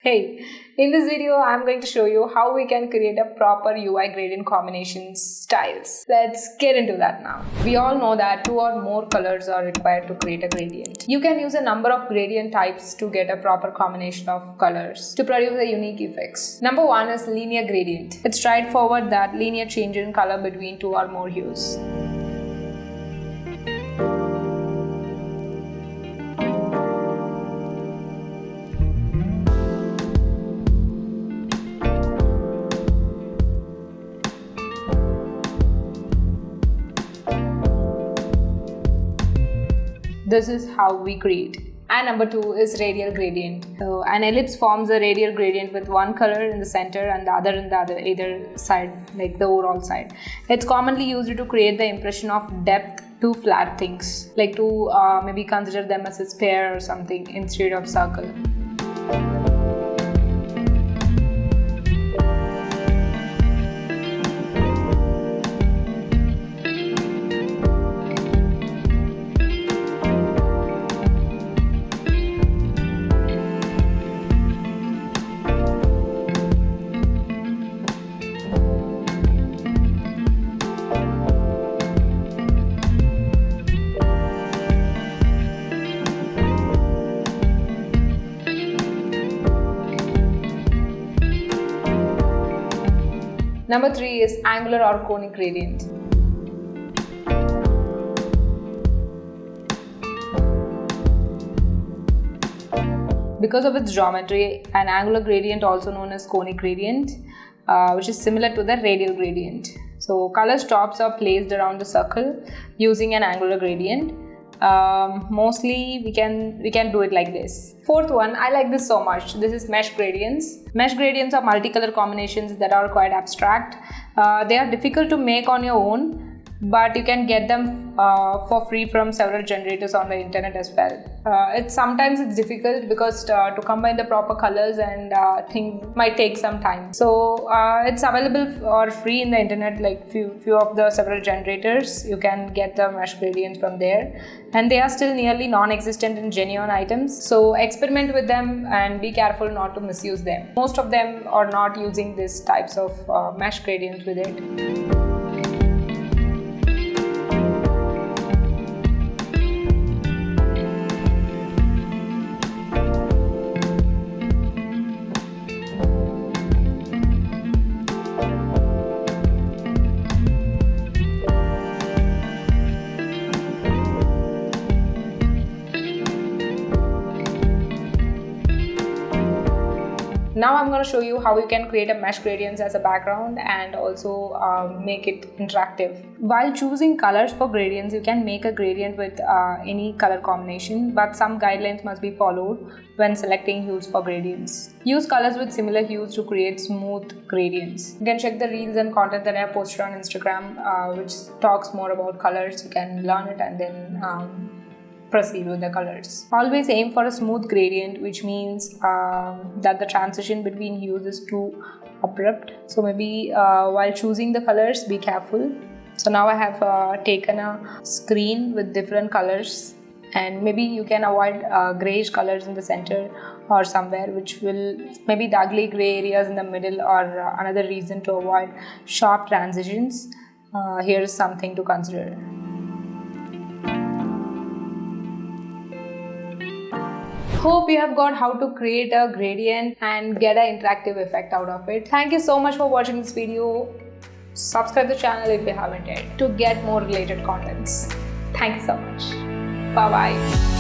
Hey, in this video, I'm going to show you how we can create a proper UI gradient combinations styles. Let's get into that now. We all know that 2 or more colors are required to create a gradient. You can use a number of gradient types to get a proper combination of colors to produce a unique effects. Number 1 is linear gradient. It's straightforward that linear change in color between 2 or more hues. This is how we create. And number 2 is radial gradient. So an ellipse forms a radial gradient with one color in the center and the other in the either side, like the overall side. It's commonly used to create the impression of depth to flat things, like to maybe consider them as a sphere or something instead of circle. Number 3 is angular or conic gradient. Because of its geometry, an angular gradient, also known as conic gradient, which is similar to the radial gradient. So color stops are placed around the circle using an angular gradient. Mostly we can do it like this. Fourth one, I like this so much. This is mesh gradients. Mesh gradients are multicolor combinations that are quite abstract. They are difficult to make on your own, but you can get them for free from several generators on the internet as well. Sometimes it's difficult because to combine the proper colors and things might take some time. So it's available for free in the internet, like few of the several generators. You can get the mesh gradients from there, and they are still nearly non-existent in genuine items. So experiment with them and be careful not to misuse them. Most of them are not using these types of mesh gradients with it. Now I'm going to show you how you can create a mesh gradients as a background and also make it interactive. While choosing colors for gradients, you can make a gradient with any color combination, but some guidelines must be followed when selecting hues for gradients. Use colors with similar hues to create smooth gradients. You can check the reels and content that I have posted on Instagram, which talks more about colors. You can learn it and then proceed with the colors. Always aim for a smooth gradient, which means that the transition between hues is too abrupt. So maybe while choosing the colors, be careful. So now I have taken a screen with different colors, and maybe you can avoid grayish colors in the center or somewhere, which will maybe the ugly gray areas in the middle, or another reason to avoid sharp transitions. Here is something to consider. Hope you have got how to create a gradient and get an interactive effect out of it. Thank you so much for watching this video. Subscribe the channel if you haven't yet to get more related contents. Thank you so much. Bye bye.